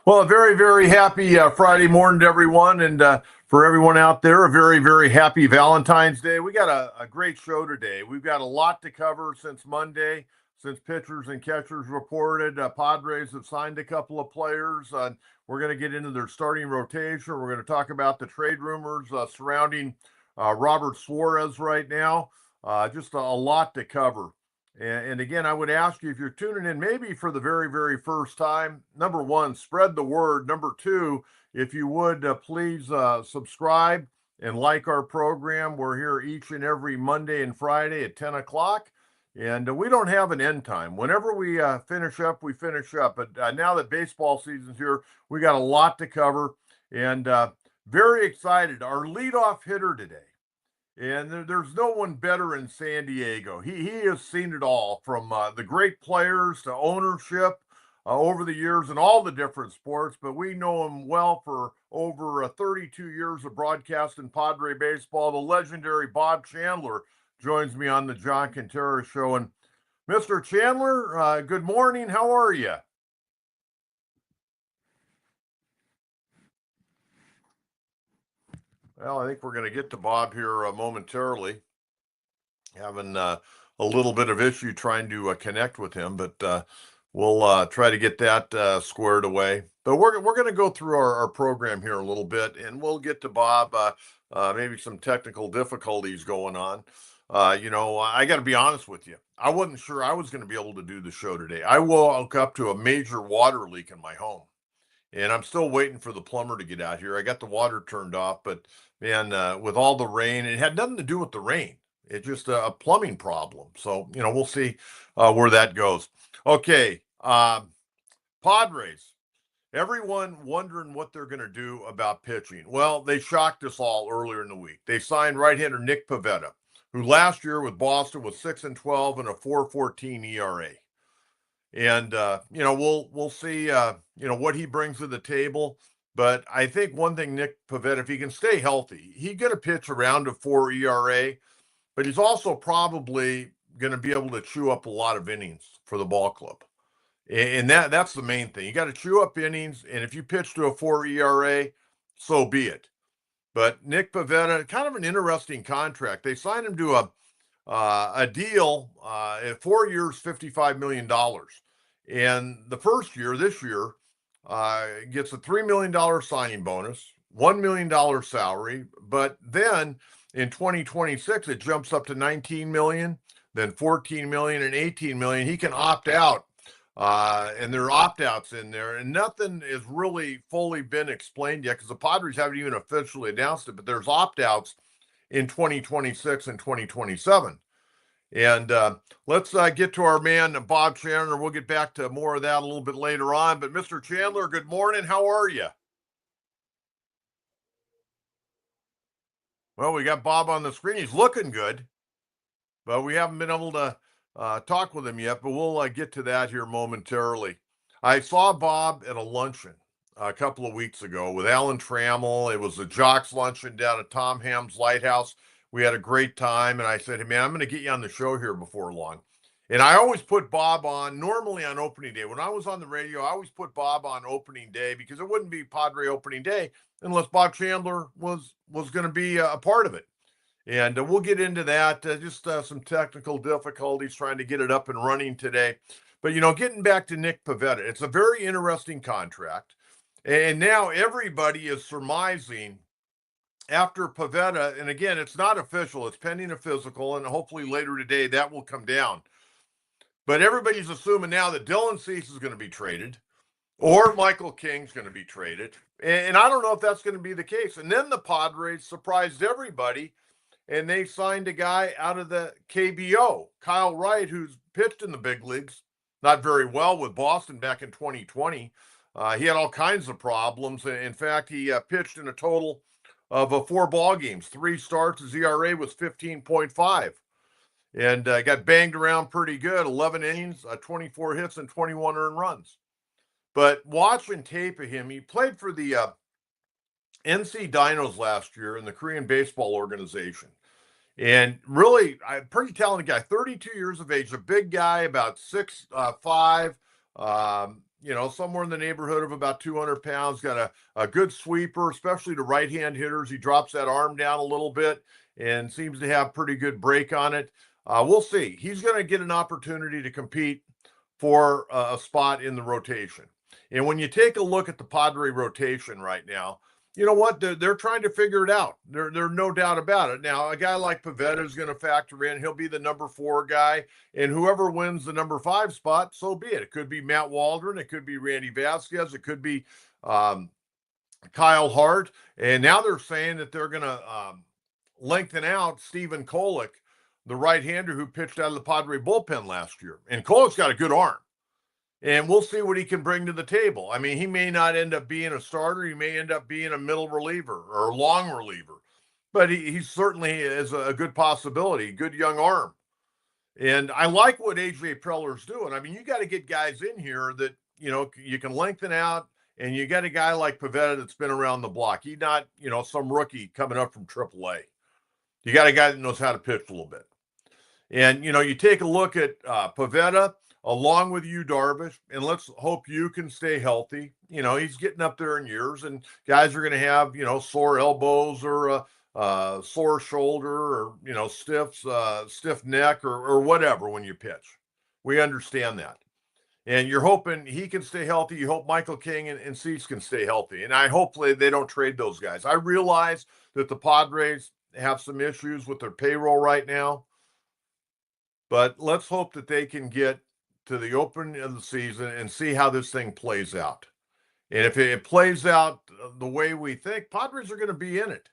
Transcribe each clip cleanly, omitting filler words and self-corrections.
Well, a very, very happy Friday morning to everyone. And for everyone out there, a very, very happy Valentine's Day. We got a great show today. We've got a lot to cover since Monday, since pitchers and catchers reported. Padres have signed a couple of players. We're going to get into their starting rotation. We're going to talk about the trade rumors surrounding Robert Suarez right now. Just a lot to cover. And again, I would ask you if you're tuning in maybe for the very, very first time, number one, spread the word. Number two, if you would please subscribe and like our program. We're here each and every Monday and Friday at 10 o'clock. And we don't have an end time. Whenever we finish up, we finish up. But now that baseball season's here, we got a lot to cover. And very excited. Our leadoff hitter today. And there's no one better in San Diego. He has seen it all from the great players to ownership over the years in all the different sports. But we know him well for over 32 years of broadcasting Padre baseball. The legendary Bob Chandler joins me on the John Kentera show. And Mr. Chandler, good morning. How are you? Well, I think we're going to get to Bob here momentarily. Having a little bit of issue trying to connect with him, but we'll try to get that squared away. But we're going to go through our program here a little bit, and we'll get to Bob. Maybe some technical difficulties going on. I got to be honest with you. I wasn't sure I was going to be able to do the show today. I woke up to a major water leak in my home. And I'm still waiting for the plumber to get out here. I got the water turned off, but man, with all the rain, it had nothing to do with the rain. It's just a plumbing problem. So, we'll see where that goes. Okay. Padres. Everyone wondering what they're going to do about pitching. Well, they shocked us all earlier in the week. They signed right-hander Nick Pivetta, who last year with Boston was 6-12 and a 4.14 ERA. And we'll see what he brings to the table. But I think one thing, Nick Pivetta, if he can stay healthy, he's going to pitch around a 4 ERA, but he's also probably going to be able to chew up a lot of innings for the ball club. And that's the main thing. You got to chew up innings, and if you pitch to a 4 ERA, so be it. But Nick Pivetta, kind of an interesting contract. They signed him to a deal at 4 years, $55 million. And the first year, this year, gets a $3 million signing bonus, $1 million salary. But then in 2026, it jumps up to $19 million, then $14 million and $18 million. He can opt out. And there are opt-outs in there, and nothing has really fully been explained yet because the Padres haven't even officially announced it, but there's opt-outs in 2026 and 2027. And let's get to our man, Bob Chandler. We'll get back to more of that a little bit later on. But Mr. Chandler, good morning. How are you? Well, we got Bob on the screen. He's looking good, but we haven't been able to talk with him yet, but we'll get to that here momentarily. I saw Bob at a luncheon a couple of weeks ago with Alan Trammell. It was a Jocks luncheon down at Tom Ham's Lighthouse. We had a great time, and I said, hey, man, I'm going to get you on the show here before long. And I always put Bob on, normally on opening day. When I was on the radio, I always put Bob on opening day because it wouldn't be Padre opening day unless Bob Chandler was going to be a part of it. And we'll get into that. Just some technical difficulties trying to get it up and running today. But, getting back to Nick Pivetta, it's a very interesting contract. And now everybody is surmising after Pivetta, and again, it's not official. It's pending a physical, and hopefully later today that will come down. But everybody's assuming now that Dylan Cease is going to be traded or Michael King's going to be traded. And I don't know if that's going to be the case. And then the Padres surprised everybody, and they signed a guy out of the KBO, Kyle Wright, who's pitched in the big leagues, not very well with Boston back in 2020. He had all kinds of problems. In fact, he pitched in a total of 4 ball games, 3 starts. His ERA was 15.5. And got banged around pretty good, 11 innings, 24 hits, and 21 earned runs. But watching tape of him, he played for the NC Dinos last year in the Korean Baseball Organization. And really, pretty talented guy, 32 years of age, a big guy, about 6'5", Somewhere in the neighborhood of about 200 pounds, got a good sweeper, especially to right-hand hitters. He drops that arm down a little bit and seems to have pretty good break on it. We'll see. He's going to get an opportunity to compete for a spot in the rotation. And when you take a look at the Padre rotation right now, you know what? They're trying to figure it out. There's no doubt about it. Now, a guy like Pivetta is going to factor in. He'll be the number 4 guy. And whoever wins the number 5 spot, so be it. It could be Matt Waldron. It could be Randy Vasquez. It could be Kyle Hart. And now they're saying that they're going to lengthen out Stephen Kolek, the right-hander who pitched out of the Padre bullpen last year. And Kolek's got a good arm. And we'll see what he can bring to the table. I mean, he may not end up being a starter. He may end up being a middle reliever or a long reliever. But he certainly is a good possibility, good young arm. And I like what A.J. Preller's doing. I mean, you got to get guys in here that, you can lengthen out. And you got a guy like Pivetta that's been around the block. He's not, some rookie coming up from AAA. You got a guy that knows how to pitch a little bit. And, you take a look at Pivetta along with you, Darvish, and let's hope you can stay healthy. He's getting up there in years, and guys are going to have, sore elbows or sore shoulder or, stiff neck or whatever when you pitch. We understand that. And you're hoping he can stay healthy. You hope Michael King and Cease can stay healthy. And I hopefully they don't trade those guys. I realize that the Padres have some issues with their payroll right now. But let's hope that they can get to the opening of the season and see how this thing plays out. And if it plays out the way we think, Padres are going to be in it.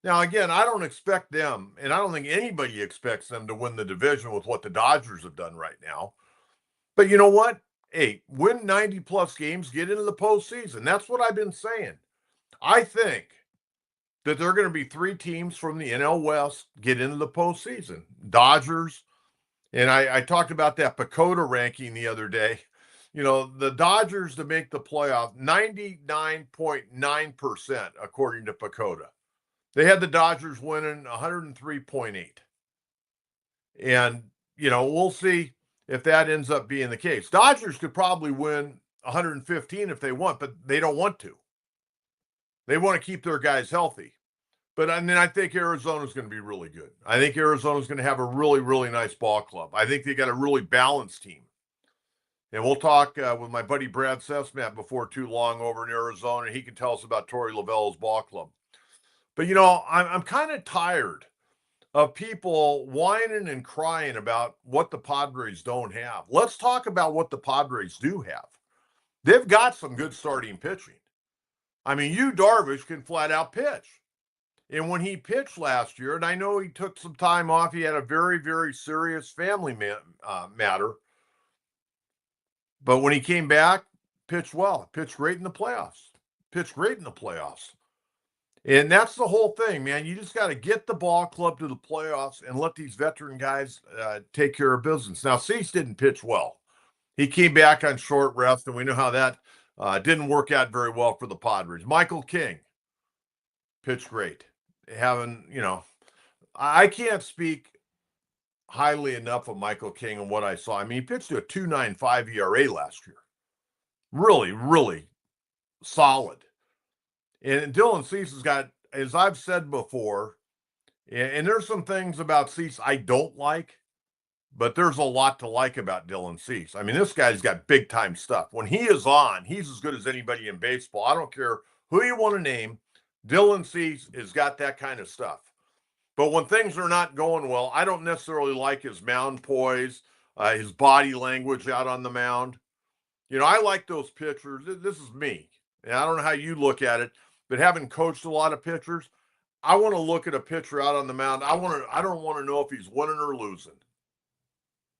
Now, again, I don't expect them, and I don't think anybody expects them to win the division with what the Dodgers have done right now. But you know what? Hey, win 90-plus games, get into the postseason. That's what I've been saying. I think that there are going to be 3 teams from the NL West get into the postseason. Dodgers, and I talked about that PECOTA ranking the other day. The Dodgers to make the playoff, 99.9% according to PECOTA. They had the Dodgers winning 103.8. And, we'll see if that ends up being the case. Dodgers could probably win 115 if they want, but they don't want to. They want to keep their guys healthy. But I think Arizona's going to be really good. I think Arizona's going to have a really, really nice ball club. I think they got a really balanced team. And we'll talk with my buddy Brad Sesmat before too long over in Arizona. He can tell us about Torey Lavella's ball club. But, I'm kind of tired of people whining and crying about what the Padres don't have. Let's talk about what the Padres do have. They've got some good starting pitching. I mean, Darvish can flat out pitch. And when he pitched last year, and I know he took some time off, he had a very, very serious family matter. But when he came back, pitched well, pitched great in the playoffs. And that's the whole thing, man. You just got to get the ball club to the playoffs and let these veteran guys take care of business. Now, Cease didn't pitch well. He came back on short rest, and we know how that didn't work out very well for the Padres. Michael King pitched great. I can't speak highly enough of Michael King and what I saw. I mean, he pitched to a 2.95 ERA last year. Really, really solid. And Dylan Cease has got, as I've said before, and there's some things about Cease I don't like, but there's a lot to like about Dylan Cease. I mean, this guy's got big-time stuff. When he is on, he's as good as anybody in baseball. I don't care who you want to name. Dylan Cease has got that kind of stuff. But when things are not going well, I don't necessarily like his mound poise, his body language out on the mound. I like those pitchers. This is me. And I don't know how you look at it, but having coached a lot of pitchers, I want to look at a pitcher out on the mound. I don't want to know if he's winning or losing.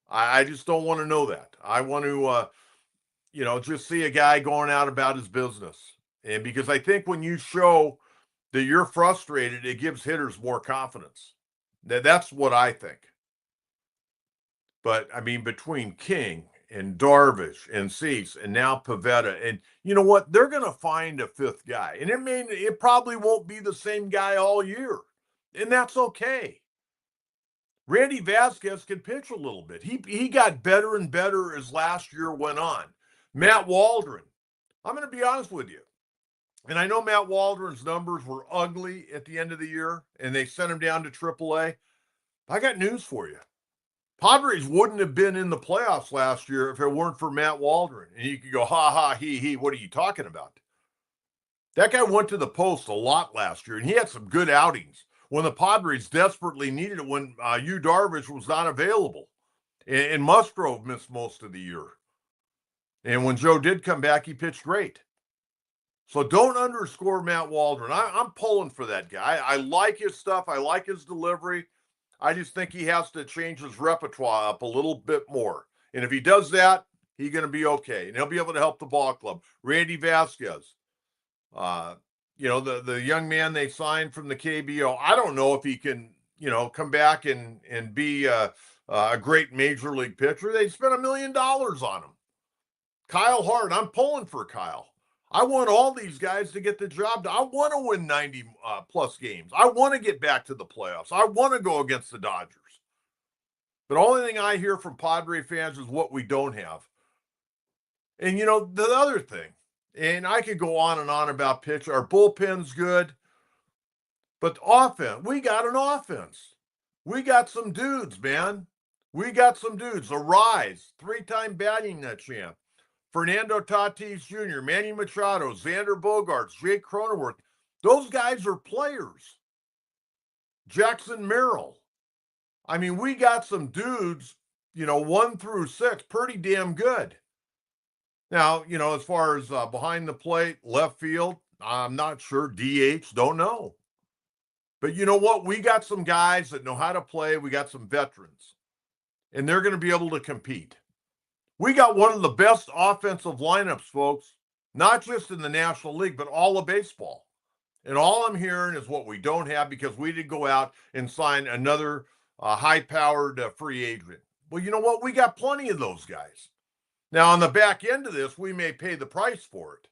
I just don't want to know that. I want to, just see a guy going out about his business. And because I think when you show that you're frustrated, it gives hitters more confidence. That's what I think. But, I mean, between King and Darvish and Cease and now Pivetta, and you know what? They're going to find a 5th guy. And it probably won't be the same guy all year. And that's okay. Randy Vasquez can pitch a little bit. He got better and better as last year went on. Matt Waldron. I'm going to be honest with you. And I know Matt Waldron's numbers were ugly at the end of the year, and they sent him down to AAA. I got news for you. Padres wouldn't have been in the playoffs last year if it weren't for Matt Waldron. And you could go, ha, ha, he, what are you talking about? That guy went to the post a lot last year, and he had some good outings when the Padres desperately needed it when Yu Darvish was not available. And Musgrove missed most of the year. And when Joe did come back, he pitched great. So don't underscore Matt Waldron. I'm pulling for that guy. I like his stuff. I like his delivery. I just think he has to change his repertoire up a little bit more. And if he does that, he's going to be okay. And he'll be able to help the ball club. Randy Vasquez, the young man they signed from the KBO. I don't know if he can, come back and be a great major league pitcher. They spent $1 million on him. Kyle Hart, I'm pulling for Kyle. I want all these guys to get the job done. I want to win 90 plus games. I want to get back to the playoffs. I want to go against the Dodgers. But the only thing I hear from Padre fans is what we don't have. And, the other thing, and I could go on and on about pitch. Our bullpen's good. But offense, we got an offense. We got some dudes, man. We got some dudes. A Rise, 3-time batting champ. Fernando Tatis Jr., Manny Machado, Xander Bogaerts, Jake Cronenworth. Those guys are players. Jackson Merrill. I mean, we got some dudes, 1 through 6, pretty damn good. Now, as far as behind the plate, left field, I'm not sure. DH, don't know. But you know what? We got some guys that know how to play. We got some veterans. And they're going to be able to compete. We got one of the best offensive lineups, folks, not just in the National League, but all of baseball. And all I'm hearing is what we don't have because we didn't go out and sign another high-powered free agent. Well, you know what? We got plenty of those guys. Now, on the back end of this, we may pay the price for it.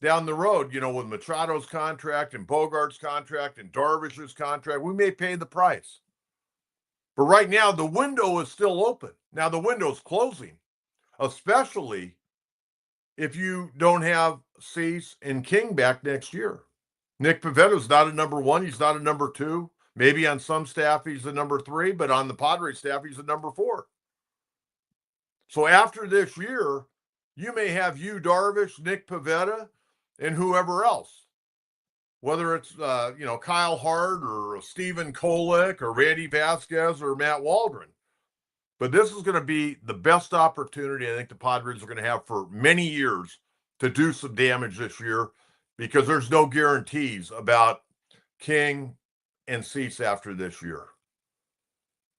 Down the road, with Machado's contract and Bogart's contract and Darvish's contract, we may pay the price. But right now, the window is still open. Now, the window's closing, especially if you don't have Cease and King back next year. Nick Pivetta's not a number 1. He's not a number 2. Maybe on some staff, he's a number 3, but on the Padres staff, he's a number 4. So after this year, you may have Yu Darvish, Nick Pivetta, and whoever else. Whether it's, Kyle Hart or Stephen Kolek or Randy Vasquez or Matt Waldron. But this is going to be the best opportunity I think the Padres are going to have for many years to do some damage this year because there's no guarantees about King and Cease after this year.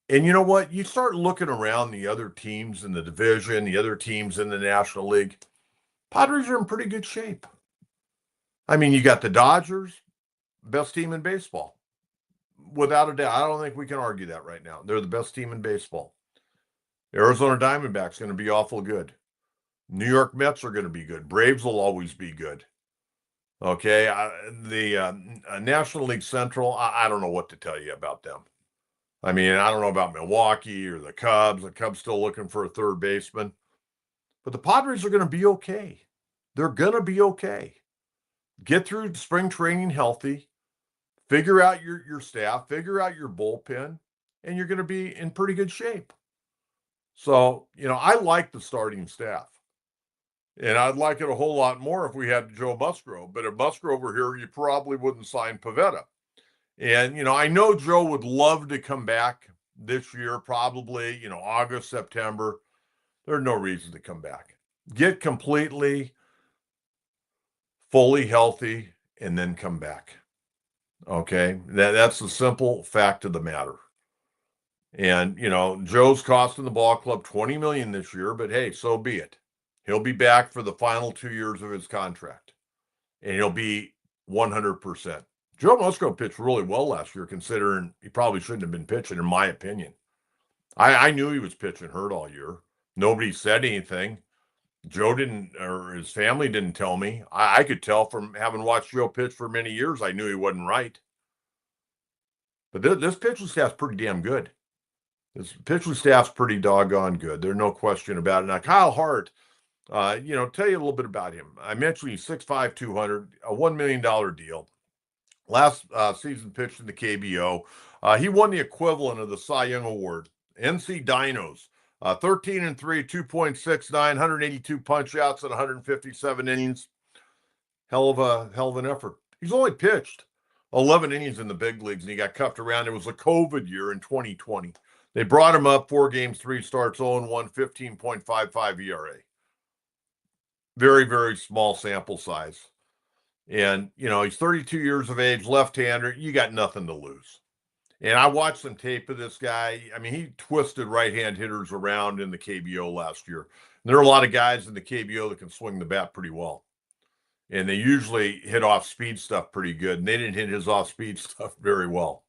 And you know what? You start looking around the other teams in the division, the other teams in the National League. Padres are in pretty good shape. I mean, you got the Dodgers, best team in baseball. Without a doubt. I don't think we can argue that right now. They're the best team in baseball. Arizona Diamondbacks going to be awful good. New York Mets are going to be good. Braves will always be good. Okay, the National League Central, I don't know what to tell you about them. I mean, I don't know about Milwaukee or the Cubs. The Cubs still looking for a third baseman. But the Padres are going to be okay. They're going to be okay. Get through spring training healthy, figure out your staff, figure out your bullpen, and you're going to be in pretty good shape. So, I like the starting staff. And I'd like it a whole lot more if we had Joe Musgrove. But if Musgrove were here, you probably wouldn't sign Pivetta. And, I know Joe would love to come back this year, probably, August, September. There's no reason to come back. Get completely fully healthy, and then come back. Okay? That's the simple fact of the matter. And, Joe's costing the ball club $20 million this year, but hey, so be it. He'll be back for the final 2 years of his contract. And he'll be 100%. Joe Musgrove pitched really well last year, considering he probably shouldn't have been pitching, in my opinion. I knew he was pitching hurt all year. Nobody said anything. Joe didn't, or his family didn't tell me. I could tell from having watched Joe pitch for many years, I knew he wasn't right. But this pitching staff's pretty damn good. This pitching staff's pretty doggone good. There's no question about it. Now, Kyle Hart, Tell you a little bit about him. I mentioned he's 6'5", 200, a $1 million deal. Last season pitched in the KBO. He won the equivalent of the Cy Young Award. NC Dinos, 13-3, 2.69, 182 punch outs and 157 innings. Hell of an effort. He's only pitched 11 innings in the big leagues, and he got cuffed around. It was a COVID year in 2020. They brought him up 4 games, 3 starts, 0-1, 15.55 ERA. Very, very small sample size. And, he's 32 years of age, left-hander. You got nothing to lose. And I watched some tape of this guy. I mean, he twisted right-hand hitters around in the KBO last year. And there are a lot of guys in the KBO that can swing the bat pretty well. And they usually hit off-speed stuff pretty good. And they didn't hit his off-speed stuff very well.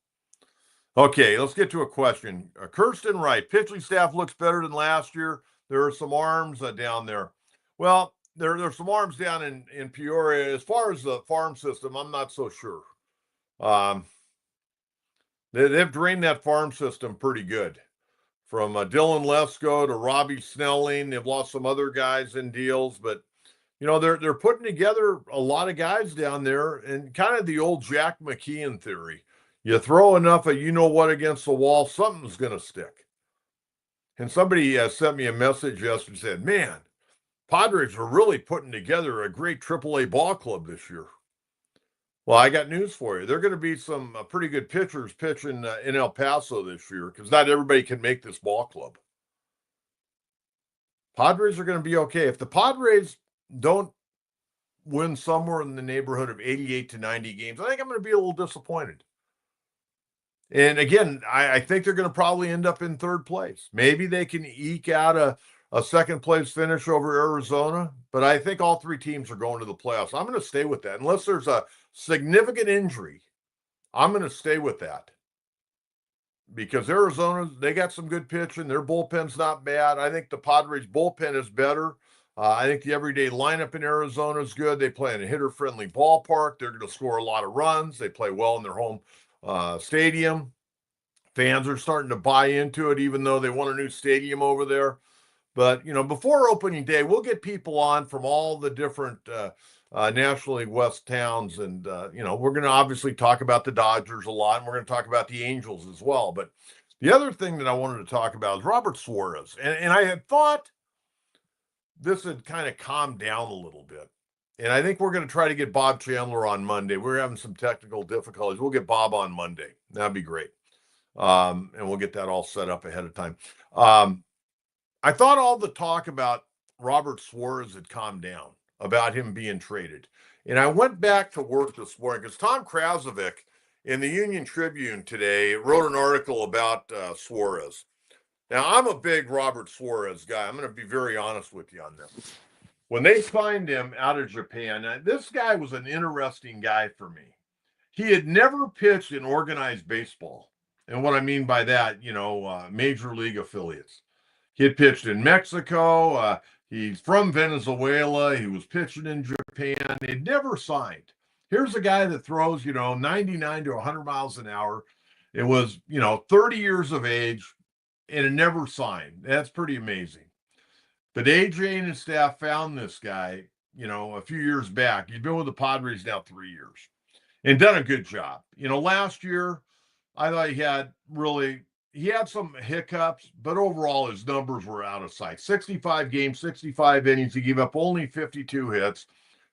Okay, let's get to a question. Kirsten Wright, pitching staff looks better than last year. There are some arms down there. Well, there's some arms down in Peoria. As far as the farm system, I'm not so sure. They've drained that farm system pretty good. From Dylan Lesko to Robbie Snelling. They've lost some other guys in deals, but they're putting together a lot of guys down there, and kind of the old Jack McKeon theory. You throw enough of what against the wall, something's going to stick. And somebody sent me a message yesterday and said, man, Padres are really putting together a great AAA ball club this year. Well, I got news for you. There are going to be some pretty good pitchers pitching in El Paso this year, because not everybody can make this ball club. Padres are going to be okay. If the Padres don't win somewhere in the neighborhood of 88 to 90 games, I think I'm going to be a little disappointed. And again, I think they're going to probably end up in third place. Maybe they can eke out a second place finish over Arizona, but I think all 3 teams are going to the playoffs. I'm going to stay with that. Unless there's a significant injury, I'm going to stay with that. Because Arizona, they got some good pitching. Their bullpen's not bad. I think the Padres' bullpen is better. I think the everyday lineup in Arizona is good. They play in a hitter-friendly ballpark. They're going to score a lot of runs. They play well in their home stadium. Fans are starting to buy into it, even though they want a new stadium over there. But, before opening day, we'll get people on from all the different National League West towns. And, we're going to obviously talk about the Dodgers a lot, and we're going to talk about the Angels as well. But the other thing that I wanted to talk about is Robert Suarez. And I had thought this had kind of calmed down a little bit. And I think we're going to try to get Bob Chandler on Monday. We're having some technical difficulties. We'll get Bob on Monday. That'd be great. And we'll get that all set up ahead of time. I thought all the talk about Robert Suarez had calmed down, about him being traded. And I went back to work this morning because Tom Krasovic in the Union Tribune today wrote an article about Suarez. Now, I'm a big Robert Suarez guy. I'm going to be very honest with you on this. When they signed him out of Japan, this guy was an interesting guy for me. He had never pitched in organized baseball. And what I mean by that, major league affiliates. He had pitched in Mexico. He's from Venezuela. He was pitching in Japan. He'd never signed. Here's a guy that throws, 99 to 100 miles an hour. It was, 30 years of age, and it never signed. That's pretty amazing. But AJ and his staff found this guy, a few years back. He's been with the Padres now 3 years and done a good job. Last year, I thought he had some hiccups, but overall his numbers were out of sight. 65 games, 65 innings. He gave up only 52 hits,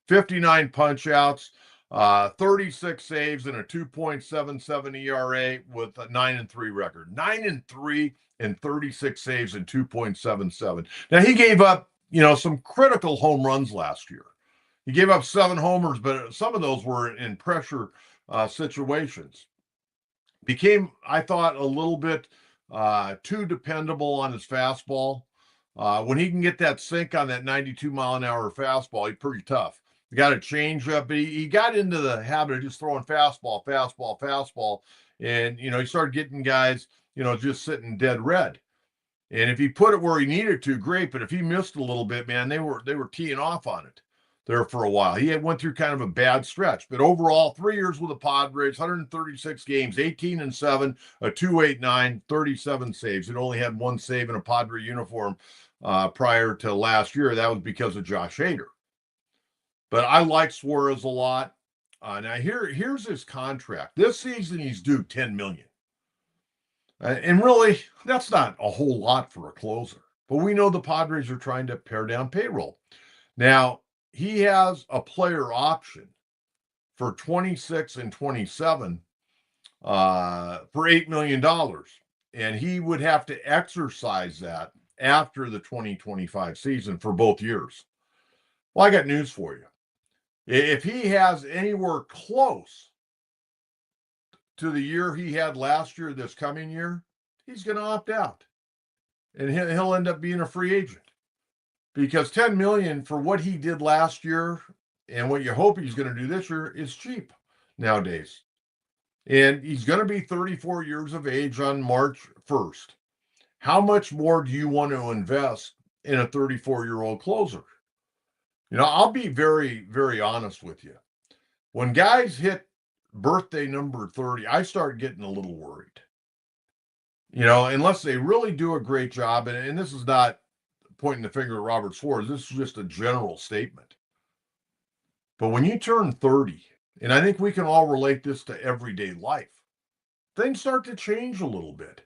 59 punch outs, 36 saves, and a 2.77 ERA with a 9-3 record. 9-3 and 36 saves and 2.77. Now he gave up, some critical home runs last year. He gave up 7 homers, but some of those were in pressure situations. Became, I thought, a little bit too dependable on his fastball. When he can get that sink on that 92-mile-an-hour fastball, he's pretty tough. He got a changeup, but he got into the habit of just throwing fastball. And, he started getting guys, just sitting dead red. And if he put it where he needed to, great. But if he missed a little bit, man, they were teeing off on it there for a while. He went through kind of a bad stretch. But overall, 3 years with the Padres, 136 games, 18-7, a 2.89, 37 saves. It only had 1 save in a Padre uniform prior to last year. That was because of Josh Hader. But I like Suarez a lot. Now here's his contract. This season he's due $10 million. And really, that's not a whole lot for a closer. But we know the Padres are trying to pare down payroll. Now, he has a player option for 26 and 27 for $8 million. And he would have to exercise that after the 2025 season for both years. Well, I got news for you. If he has anywhere close to the year he had last year, this coming year, he's going to opt out. And he'll end up being a free agent. Because $10 million for what he did last year and what you hope he's going to do this year is cheap nowadays. And he's going to be 34 years of age on March 1st. How much more do you want to invest in a 34-year-old closer? I'll be very, very honest with you. When guys hit birthday number 30, I start getting a little worried. Unless they really do a great job, and this is not pointing the finger at Robert Suarez, this is just a general statement. But when you turn 30, and I think we can all relate this to everyday life, things start to change a little bit.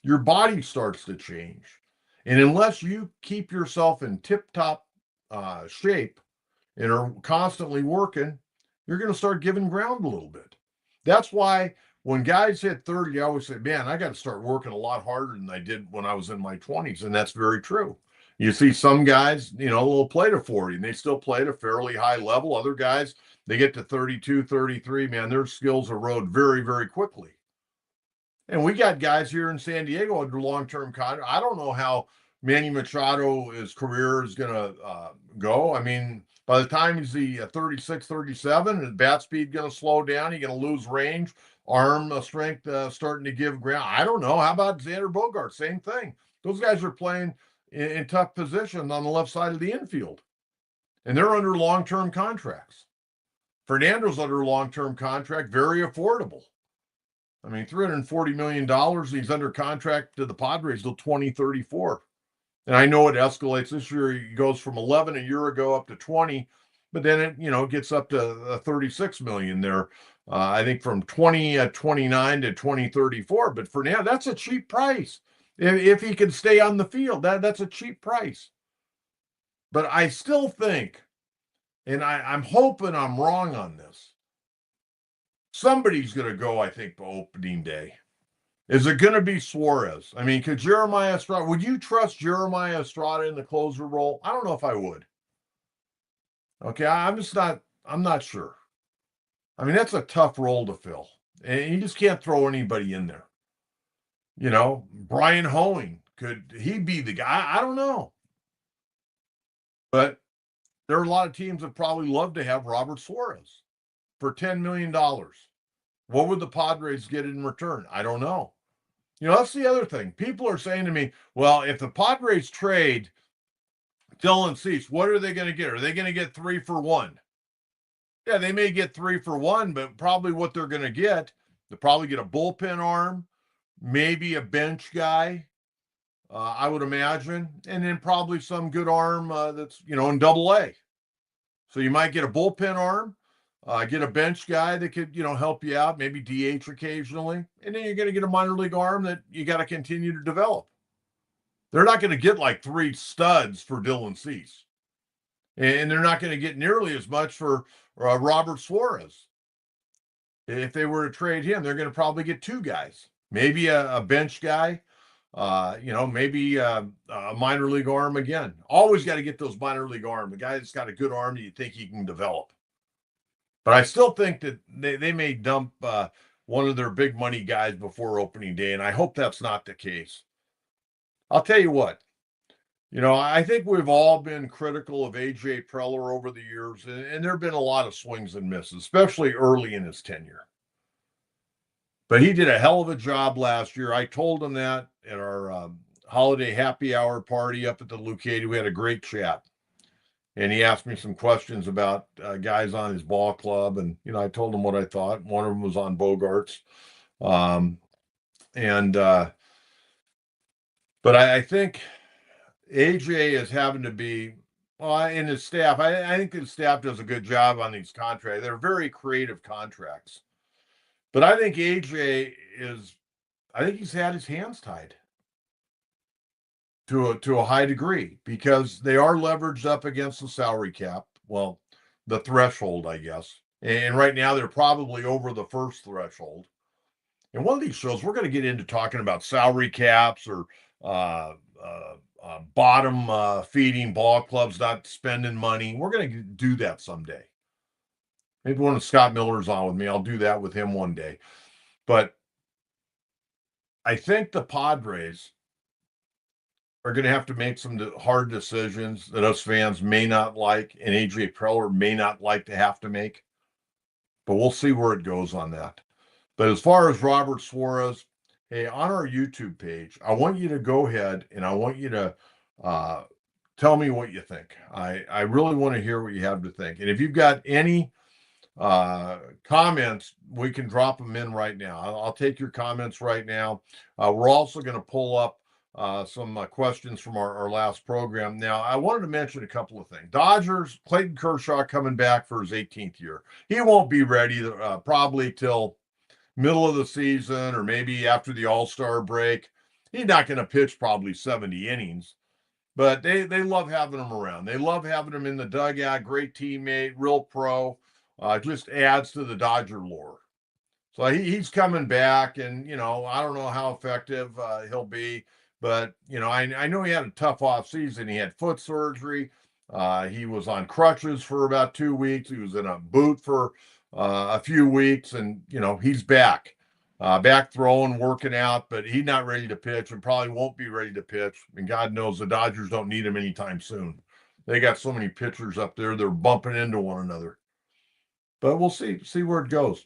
Your body starts to change. And unless you keep yourself in tip-top shape and are constantly working, you're going to start giving ground a little bit. That's why when guys hit 30, I always say, man, I got to start working a lot harder than I did when I was in my 20s. And that's very true. You see some guys, will play to 40 and they still play at a fairly high level. Other guys, they get to 32, 33, man, their skills erode very, very quickly. And we got guys here in San Diego under long-term contract. I don't know how Manny Machado's career is going to go. I mean, by the time he's 36, 37, his bat speed going to slow down. He's going to lose range, arm strength starting to give ground. I don't know. How about Xander Bogaerts? Same thing. Those guys are playing in tough positions on the left side of the infield. And they're under long-term contracts. Fernando's under long-term contract, very affordable. I mean, $340 million. He's under contract to the Padres till 2034. And I know it escalates. This year he goes from 11 a year ago up to 20, but then it gets up to 36 million there. I think from 2029 to 2034. But for now, that's a cheap price. If he can stay on the field, that's a cheap price. But I still think, and I'm hoping I'm wrong on this, somebody's going to go, I think, for opening day. Is it going to be Suarez? I mean, could Jeremiah Estrada, would you trust Jeremiah Estrada in the closer role? I don't know if I would. Okay, I'm not sure. I mean, that's a tough role to fill. And you just can't throw anybody in there. Brian Hoeing, could he be the guy? I don't know. But there are a lot of teams that probably love to have Robert Suarez for $10 million. What would the Padres get in return? I don't know. That's the other thing. People are saying to me, well, if the Padres trade Dylan Cease, what are they going to get? Are they going to get 3 for 1? Yeah, they may get 3 for 1, but probably what they're going to get, they'll probably get a bullpen arm, maybe a bench guy, I would imagine, and then probably some good arm that's, in Double-A. So you might get a bullpen arm, get a bench guy that could, help you out, maybe DH occasionally, and then you're going to get a minor league arm that you got to continue to develop. They're not going to get like 3 studs for Dylan Cease, and they're not going to get nearly as much for Robert Suarez. If they were to trade him, they're going to probably get 2 guys, maybe a bench guy, maybe a minor league arm again. Always got to get those minor league arm, the guy that's got a good arm that you think he can develop. But I still think that they may dump one of their big money guys before opening day, and I hope that's not the case. I'll tell you what, I think we've all been critical of A.J. Preller over the years, and there have been a lot of swings and misses, especially early in his tenure. But he did a hell of a job last year. I told him that at our holiday happy hour party up at the Lucchese. We had a great chat. And he asked me some questions about guys on his ball club. And, I told him what I thought. One of them was on Bogaerts. But I think AJ is having to be, well, and his staff, I think his staff does a good job on these contracts. They're very creative contracts. But I think AJ is, I think he's had his hands tied to a high degree because they are leveraged up against the salary cap. Well, the threshold, I guess. And right now they're probably over the first threshold. In one of these shows, we're going to get into talking about salary caps or bottom feeding ball clubs not spending money. We're going to do that someday. Maybe one of Scott Miller's on with me. I'll do that with him one day. But I think the Padres are going to have to make some hard decisions that us fans may not like and AJ Preller may not like to have to make. But we'll see where it goes on that. But as far as Robert Suarez, hey, on our YouTube page, I want you to go ahead and I want you to tell me what you think. I really want to hear what you have to think. And if you've got any comments, we can drop them in right now. I'll take your comments right now. We're also going to pull up some questions from our last program. Now, I wanted to mention a couple of things. Dodgers, Clayton Kershaw coming back for his 18th year. He won't be ready probably till middle of the season or maybe after the All-Star break. He's not going to pitch probably 70 innings, but they love having him around. They love having him in the dugout. Great teammate, real pro. Just adds to the Dodger lore. So he's coming back, and, I don't know how effective he'll be, but, I know he had a tough offseason. He had foot surgery. He was on crutches for about 2 weeks. He was in a boot for a few weeks, and, he's back. Back throwing, working out, but he's not ready to pitch and probably won't be ready to pitch. And God knows the Dodgers don't need him anytime soon. They got so many pitchers up there, they're bumping into one another. But we'll see where it goes.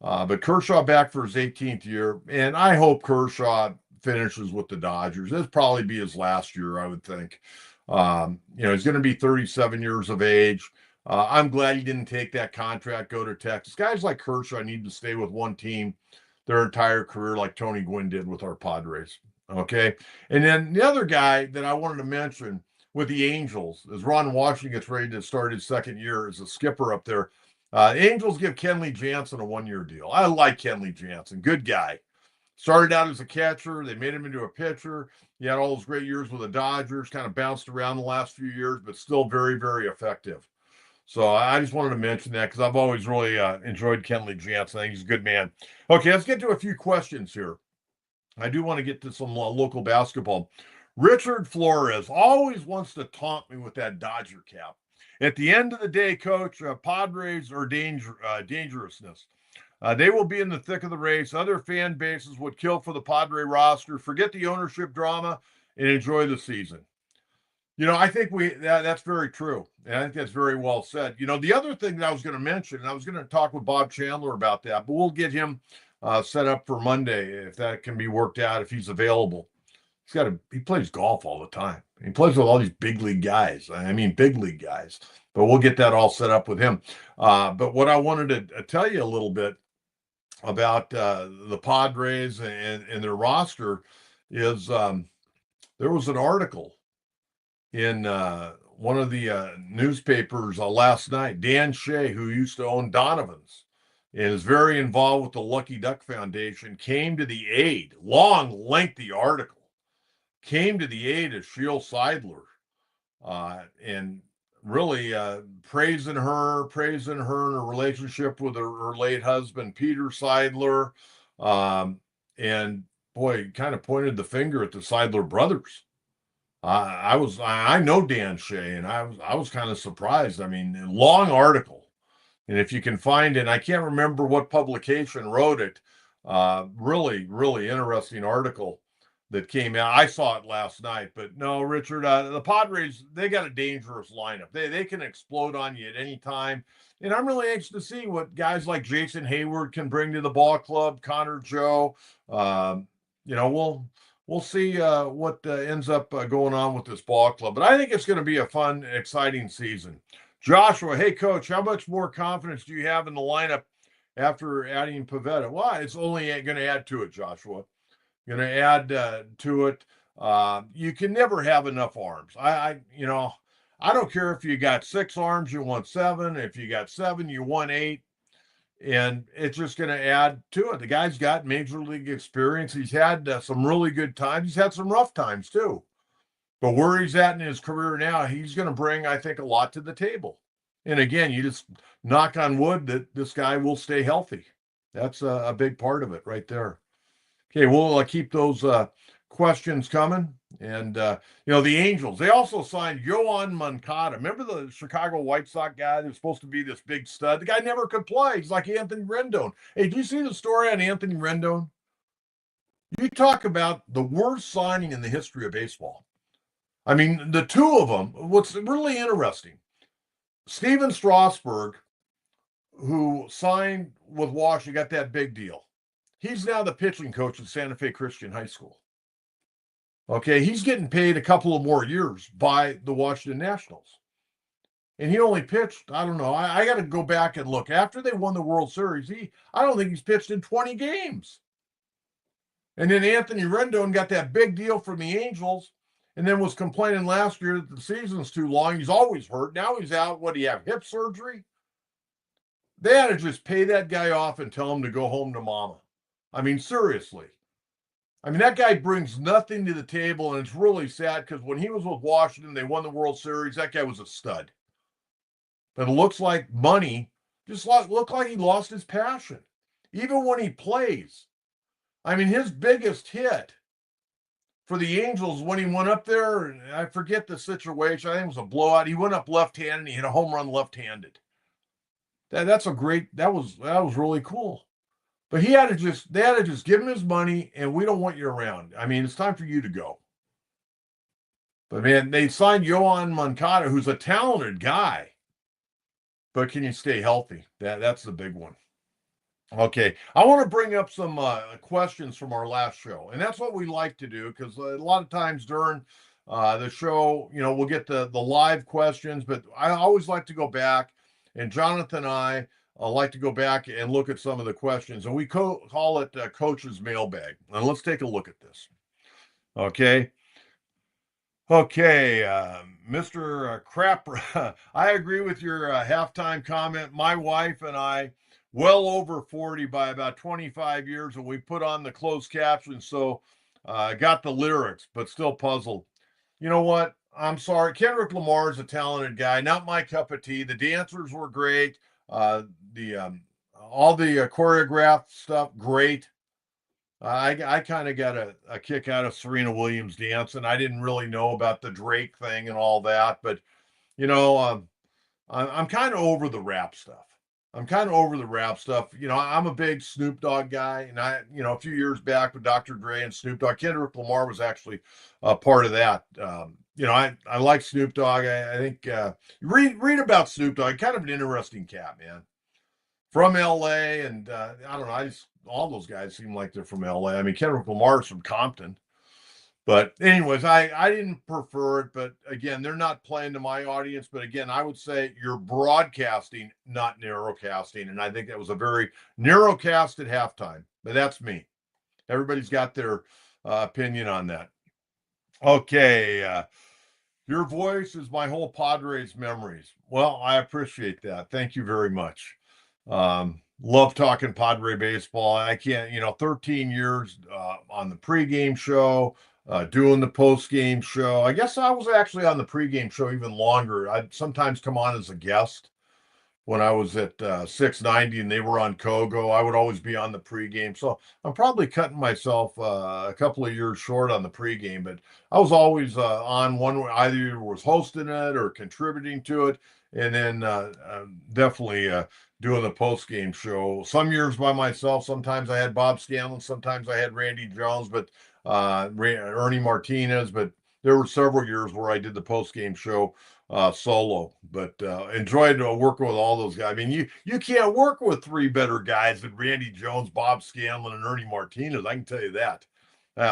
But Kershaw back for his 18th year, and I hope Kershaw finishes with the Dodgers. This probably be his last year, I would think. He's going to be 37 years of age. I'm glad he didn't take that contract, go to Texas. Guys like Kershaw need to stay with one team their entire career, like Tony Gwynn did with our Padres. Okay. And then the other guy that I wanted to mention with the Angels is Ron Washington gets ready to start his second year as a skipper up there. Angels give Kenley Jansen a 1-year deal. I like Kenley Jansen. Good guy. Started out as a catcher. They made him into a pitcher. He had all those great years with the Dodgers, kind of bounced around the last few years, but still very, very effective. So I just wanted to mention that because I've always really enjoyed Kenley Jansen. I think he's a good man. Okay, let's get to a few questions here. I do want to get to some local basketball. Richard Flores always wants to taunt me with that Dodger cap. At the end of the day, Coach, Padres are dangerousness. They will be in the thick of the race. Other fan bases would kill for the Padre roster. Forget the ownership drama and enjoy the season. I think that's very true. And I think that's very well said. The other thing that I was going to mention, and I was going to talk with Bob Chandler about that, but we'll get him set up for Monday if that can be worked out, if he's available. He plays golf all the time. He plays with all these big league guys. Big league guys. But we'll get that all set up with him. But what I wanted to tell you a little bit about the Padres and their roster is there was an article in one of the newspapers last night. Dan Shea, who used to own Donovan's and is very involved with the Lucky Duck Foundation, came to the aid, long, lengthy article, came to the aid of Sheil Seidler and really praising her in her relationship with her late husband, Peter Seidler. And boy, kind of pointed the finger at the Seidler brothers. I know Dan Shea, and I was kind of surprised. Long article. And if you can find it, I can't remember what publication wrote it. Really, really interesting article that came out. I saw it last night, but no, Richard, the Padres, they got a dangerous lineup. They can explode on you at any time. And I'm really anxious to see what guys like Jason Hayward can bring to the ball club, Connor Joe. We'll see what ends up going on with this ball club. But I think it's going to be a fun, exciting season. Joshua, hey, Coach, how much more confidence do you have in the lineup after adding Pivetta? Well, it's only going to add to it, Joshua. Going to add to it. You can never have enough arms. I don't care if you got 6 arms, you want 7. If you got 7, you want 8. And it's just going to add to it. The guy's got major league experience. He's had some really good times. He's had some rough times too. But where he's at in his career now, he's going to bring, I think, a lot to the table. And again, you just knock on wood that this guy will stay healthy. That's a big part of it right there. Okay, we'll keep those questions coming. And, the Angels, they also signed Yoan Moncada. Remember the Chicago White Sox guy that was supposed to be this big stud? The guy never could play. He's like Anthony Rendon. Hey, do you see the story on Anthony Rendon? You talk about the worst signing in the history of baseball. I mean, the two of them, what's really interesting, Steven Strasburg, who signed with Washington, got that big deal. He's now the pitching coach at Santa Fe Christian High School. Okay, he's getting paid a couple of more years by the Washington Nationals. And he only pitched, I don't know, I got to go back and look. After they won the World Series, I don't think he's pitched in 20 games. And then Anthony Rendon got that big deal from the Angels and then was complaining last year that the season's too long. He's always hurt. Now he's out. What do you have, hip surgery? They had to just pay that guy off and tell him to go home to mama. I mean, seriously. I mean, that guy brings nothing to the table, and it's really sad because when he was with Washington, they won the World Series. That guy was a stud. But it looks like money just looked like he lost his passion. Even when he plays. I mean, his biggest hit for the Angels when he went up there, and I forget the situation. I think it was a blowout. He went up left-handed and he hit a home run left-handed. That was really cool. But they had to just give him his money, and we don't want you around. I mean, it's time for you to go. But man, they signed Yoan Moncada, who's a talented guy. But can you stay healthy? That's the big one. Okay, I want to bring up some questions from our last show, and that's what we like to do because a lot of times during the show, we'll get the live questions, but I always like to go back, and Jonathan and I like to go back and look at some of the questions, and we call it Coach's Mailbag. And let's take a look at this. Okay. Okay, Mr. Crap, I agree with your halftime comment. My wife and I, well over 40 by about 25 years, and we put on the closed caption, so got the lyrics, but still puzzled. You know what? I'm sorry. Kendrick Lamar is a talented guy, not my cup of tea. The dancers were great. All the choreographed stuff, great. I kind of got a kick out of Serena Williams dancing. I didn't really know about the Drake thing and all that, but I'm kind of over the rap stuff. I'm a big Snoop Dogg guy, and a few years back with Dr. Dre and Snoop Dogg, Kendrick Lamar was actually a part of that. I like Snoop Dogg. I think read about Snoop Dogg. Kind of an interesting cat, man. From LA, and I don't know. All those guys seem like they're from LA. I mean, Kendrick Lamar's from Compton. But anyways, I didn't prefer it. But again, they're not playing to my audience. But again, I would say you're broadcasting, not narrowcasting. And I think that was a very narrowcasted halftime. But that's me. Everybody's got their opinion on that. Okay. Your voice is my whole Padres memories. Well, I appreciate that. Thank you very much. Love talking Padre baseball. I can't, 13 years on the pregame show, doing the postgame show. I guess I was actually on the pregame show even longer. I'd sometimes come on as a guest when I was at 690 and they were on Kogo. I would always be on the pregame. So I'm probably cutting myself a couple of years short on the pregame, but I was always on one, either was hosting it or contributing to it. And then definitely doing the post-game show. Some years by myself. Sometimes I had Bob Scanlon. Sometimes I had Randy Jones, but Ernie Martinez. But there were several years where I did the post-game show solo. But enjoyed working with all those guys. I mean, you can't work with three better guys than Randy Jones, Bob Scanlon, and Ernie Martinez. I can tell you that.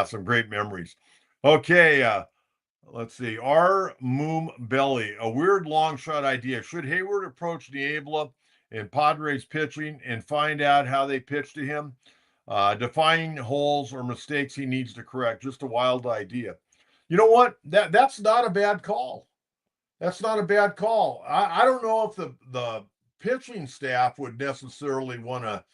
Some great memories. Okay, let's see. R. Moom Belly, a weird long shot idea. Should Hayward approach Niebla and Padres pitching and find out how they pitch to him? Defining holes or mistakes he needs to correct. Just a wild idea. You know what? That's not a bad call. That's not a bad call. I don't know if the pitching staff would necessarily want to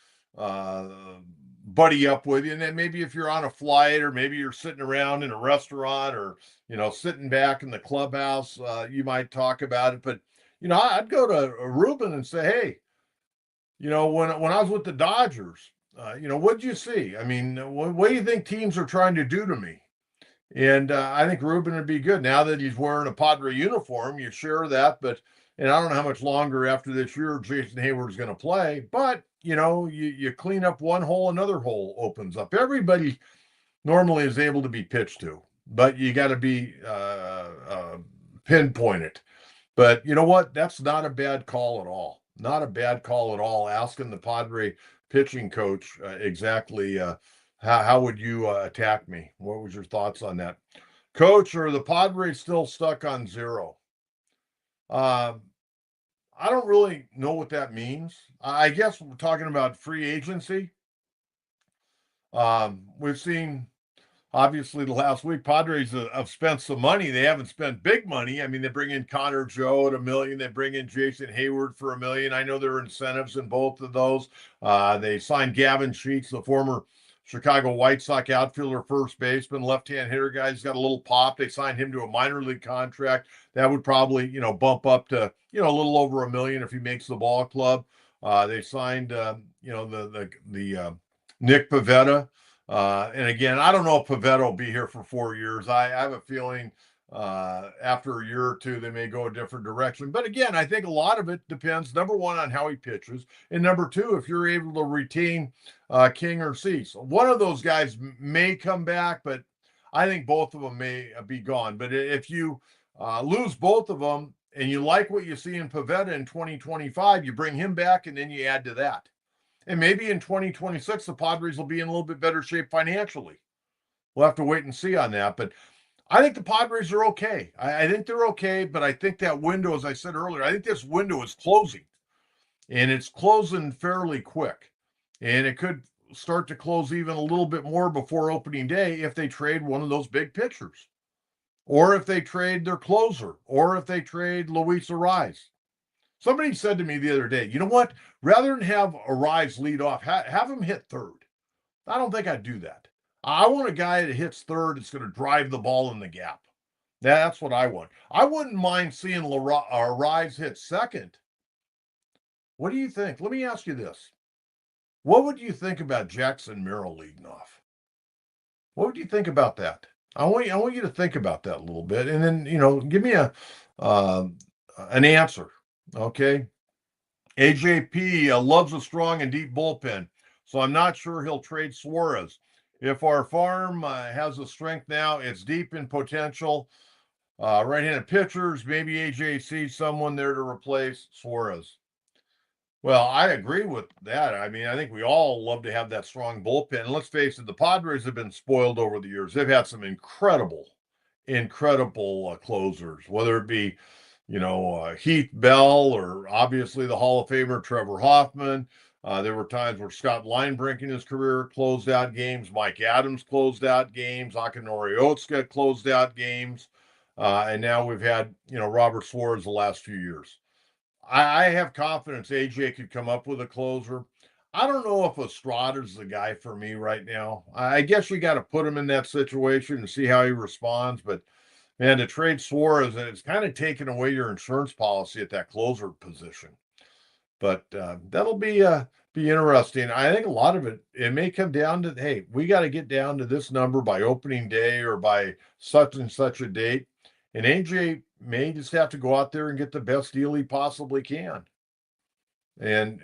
buddy up with you. And then maybe if you're on a flight or maybe you're sitting around in a restaurant or, sitting back in the clubhouse, you might talk about it. But, I'd go to Ruben and say, hey, when I was with the Dodgers, what'd you see? I mean, what do you think teams are trying to do to me? And I think Ruben would be good. Now that he's wearing a Padre uniform, you share that. And I don't know how much longer after this year Jason Hayward is going to play. But, you clean up one hole, another hole opens up. Everybody normally is able to be pitched to, but you got to be pinpointed. But you know what? That's not a bad call at all. Not a bad call at all. Asking the Padre pitching coach exactly how would you attack me? What was your thoughts on that? Coach, are the Padres still stuck on zero? I don't really know what that means. I guess we're talking about free agency. We've seen, obviously, the last week, Padres have spent some money. They haven't spent big money. I mean, they bring in Connor Joe at $1 million. They bring in Jason Hayward for $1 million. I know there are incentives in both of those. They signed Gavin Sheets, the former Chicago White Sox outfielder, first baseman, left-hand hitter guy. He's got a little pop. They signed him to a minor league contract. That would probably, bump up to, a little over $1 million if he makes the ball club. They signed, the Nick Pivetta. And again, I don't know if Pivetta will be here for 4 years. I have a feeling after a year or two, they may go a different direction. But again, I think a lot of it depends, number one, on how he pitches. And number two, if you're able to retain King or Cease. One of those guys may come back, but I think both of them may be gone. But if you lose both of them and you like what you see in Pivetta in 2025, you bring him back and then you add to that. And maybe in 2026, the Padres will be in a little bit better shape financially. We'll have to wait and see on that. But I think the Padres are okay. I think they're okay, but I think that window, as I said earlier, I think this window is closing. And it's closing fairly quick. And it could start to close even a little bit more before opening day if they trade one of those big pitchers. Or if they trade their closer. Or if they trade Luis Suarez. Somebody said to me the other day, you know what? Rather than have Arise lead off, have him hit third. I don't think I'd do that. I want a guy that hits third that's going to drive the ball in the gap. That's what I want. I wouldn't mind seeing Arise hit second. What do you think? Let me ask you this. What would you think about Jackson Merrill leading off? What would you think about that? I want you to think about that a little bit, and then give me an answer. Okay. AJP loves a strong and deep bullpen, so I'm not sure he'll trade Suarez. If our farm has a strength now, it's deep in potential. Right-handed pitchers, maybe AJ sees someone there to replace Suarez. Well, I agree with that. I mean, I think we all love to have that strong bullpen. And let's face it, the Padres have been spoiled over the years. They've had some incredible closers, whether it be Heath Bell or obviously the Hall of Famer Trevor Hoffman. There were times where Scott Linebrink in his career closed out games. Mike Adams closed out games. Akinori Otsuka closed out games. And now we've had, Robert Suarez the last few years. I have confidence AJ could come up with a closer. I don't know if Estrada's the guy for me right now. I guess you got to put him in that situation and see how he responds. But man, to trade Suarez, it's kind of taking away your insurance policy at that closer position. But that'll be interesting. I think a lot of it may come down to, hey, we got to get down to this number by opening day or by such and such a date. And AJ may just have to go out there and get the best deal he possibly can. And,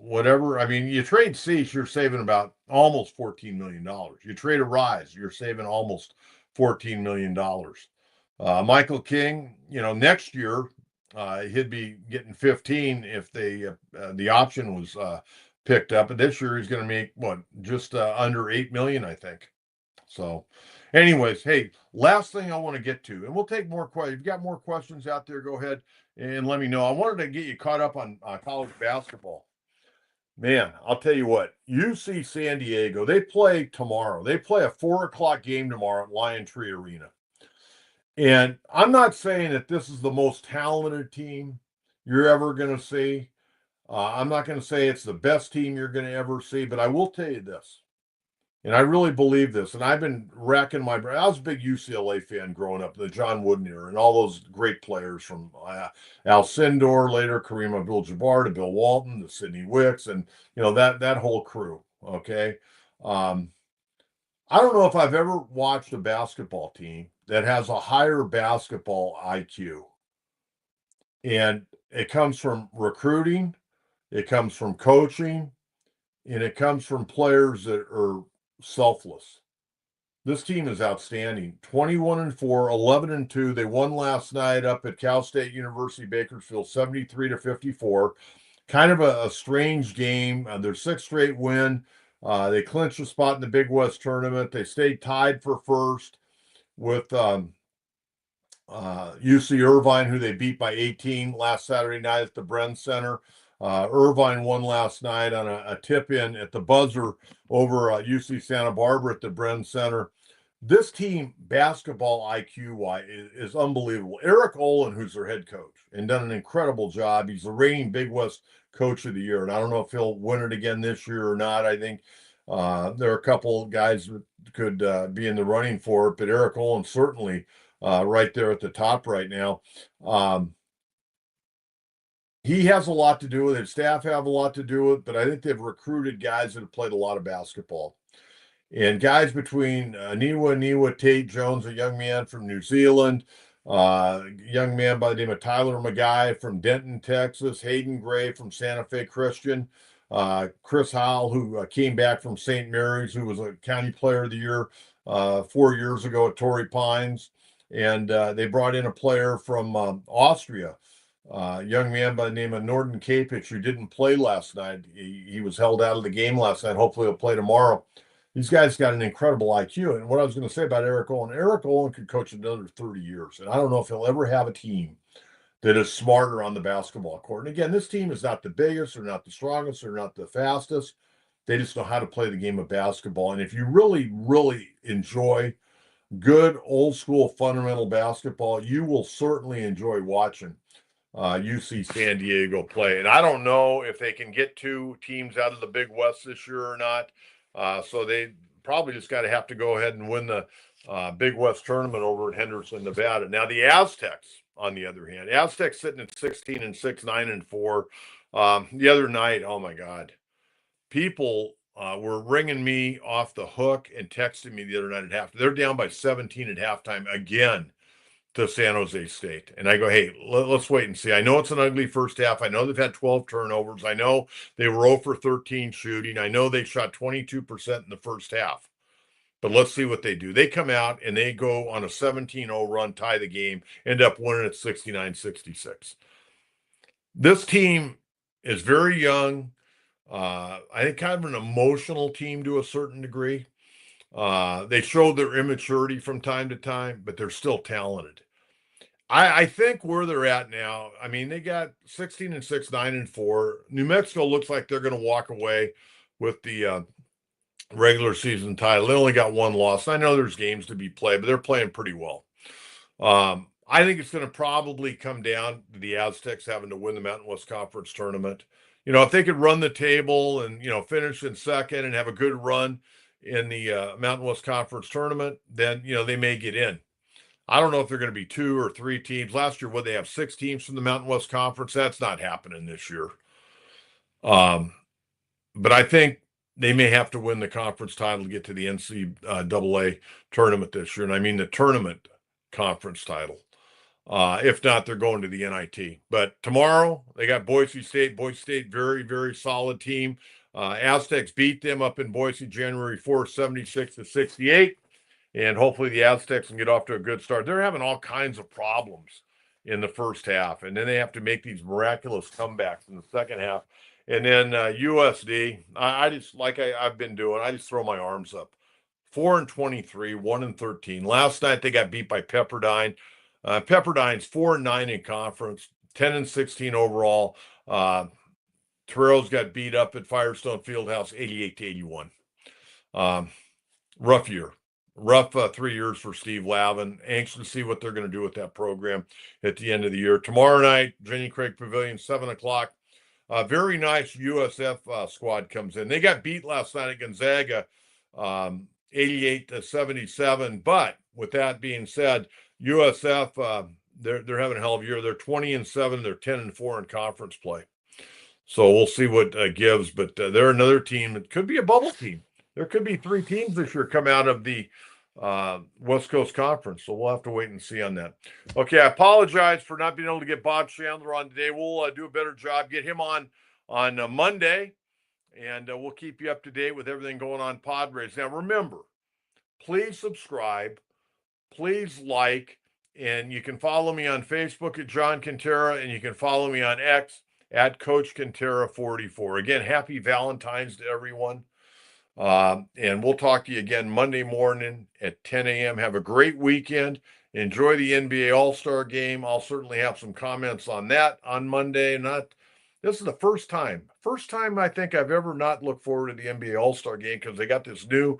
whatever. I mean, you trade Cease, you're saving about almost $14 million. You trade Arise, you're saving almost $14 million. Michael King, next year, he'd be getting 15 if the option was picked up. But this year he's going to make just under 8 million, I think. So anyways, hey, last thing I want to get to, and we'll take more questions. If you've got more questions out there, go ahead and let me know. I wanted to get you caught up on college basketball. Man, I'll tell you what, UC San Diego, they play tomorrow. They play a 4:00 game tomorrow at Lion Tree Arena. And I'm not saying that this is the most talented team you're ever going to see. I'm not going to say it's the best team you're going to ever see, but I will tell you this, and I really believe this, and I've been racking my brain. I was a big UCLA fan growing up, the John Wooden era, and all those great players from Al Cindor, later Kareem Abdul-Jabbar to Bill Walton to Sidney Wicks, and that whole crew. Okay, um, I don't know if I've ever watched a basketball team that has a higher basketball IQ, and it comes from recruiting, it comes from coaching, and it comes from players that are selfless. This team is outstanding. 21-4, 11-2. They won last night up at Cal State University Bakersfield, 73-54. Kind of a strange game. Their sixth straight win. They clinched a spot in the Big West tournament. They stayed tied for first with UC Irvine, who they beat by 18 last Saturday night at the Bren Center. Irvine won last night on a tip-in at the buzzer over UC Santa Barbara at the Bren Center. This team, basketball IQ is unbelievable. Eric Olin, who's their head coach, and done an incredible job. He's the reigning Big West Coach of the Year, and I don't know if he'll win it again this year or not. I think there are a couple guys that could be in the running for it, but Eric Olin certainly right there at the top right now. He has a lot to do with it. Staff have a lot to do with it, but I think they've recruited guys that have played a lot of basketball. And guys between Niwa Tate Jones, a young man from New Zealand, young man by the name of Tyler McGuy from Denton, Texas, Hayden Gray from Santa Fe Christian, Chris Howell, who came back from St. Mary's, who was a county player of the year 4 years ago at Torrey Pines. And they brought in a player from Austria, young man by the name of Norden Kapich, who didn't play last night. He was held out of the game last night. Hopefully he'll play tomorrow. These guys got an incredible IQ. And what I was going to say about Eric Olin could coach another 30 years. And I don't know if he'll ever have a team that is smarter on the basketball court. And again, this team is not the biggest, or not the strongest, or not the fastest. They just know how to play the game of basketball. And if you really, really enjoy good old school fundamental basketball, you will certainly enjoy watching UC San Diego play. And I don't know if they can get two teams out of the Big West this year or not. So they probably just got to have to go ahead and win the Big West tournament over at Henderson, Nevada. Now the Aztecs, on the other hand, Aztecs sitting at 16-6, 9-4. The other night, oh my God, people were ringing me off the hook and texting me the other night at half. They're down by 17 at halftime again to San Jose State. And I go, hey, let's wait and see. I know it's an ugly first half. I know they've had 12 turnovers. I know they were 0 for 13 shooting. I know they shot 22% in the first half. But let's see what they do. They come out and they go on a 17-0 run, tie the game, end up winning at 69-66. This team is very young. I think kind of an emotional team to a certain degree. They show their immaturity from time to time, but they're still talented. I think where they're at now, I mean, they got 16-6, 9-4. New Mexico looks like they're going to walk away with the regular season title. They only got one loss. I know there's games to be played, but they're playing pretty well. I think it's going to probably come down to the Aztecs having to win the Mountain West Conference tournament. If they could run the table and, finish in second and have a good run in the Mountain West Conference tournament, then, they may get in. I don't know if they're going to be 2 or 3 teams. Last year, they have 6 teams from the Mountain West Conference? That's not happening this year. But I think they may have to win the conference title to get to the NCAA tournament this year. And I mean the tournament conference title. If not, they're going to the NIT. But tomorrow, they got Boise State. Boise State, very, very solid team. Aztecs beat them up in Boise January 4th, 76-68. And hopefully the Aztecs can get off to a good start. They're having all kinds of problems in the first half, and then they have to make these miraculous comebacks in the second half. And then USD, I just, like I've been doing, I just throw my arms up. 4-23, 1-13. Last night they got beat by Pepperdine. Pepperdine's 4-9 in conference, 10-16 overall. Toreros got beat up at Firestone Fieldhouse, 88-81. Rough year. rough 3 years for Steve Lavin. Anxious to see what they're going to do with that program at the end of the year. Tomorrow night, Jenny Craig Pavilion, 7 o'clock. Very nice USF squad comes in. They got beat last night at Gonzaga, 88-77. But with that being said, USF, they're having a hell of a year. They're 20-7. They're 10-4 in conference play. So we'll see what gives. But they're another team that could be a bubble team. There could be 3 teams this year come out of the West Coast Conference. So we'll have to wait and see on that. Okay, I apologize for not being able to get Bob Chandler on today. We'll do a better job, get him on Monday, and we'll keep you up to date with everything going on Padres. Now, remember, please subscribe, please like, and you can follow me on Facebook at John Kentera, and you can follow me on X at Coach Kentera44. Again, happy Valentine's to everyone. And we'll talk to you again Monday morning at 10 a.m. Have a great weekend. Enjoy the NBA All-Star game. I'll certainly have some comments on that on Monday. This is the first time I think I've ever not looked forward to the NBA All-Star game because they got this new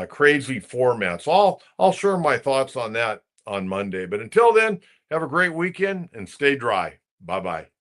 crazy format. So I'll share my thoughts on that on Monday. But until then, have a great weekend and stay dry. Bye-bye.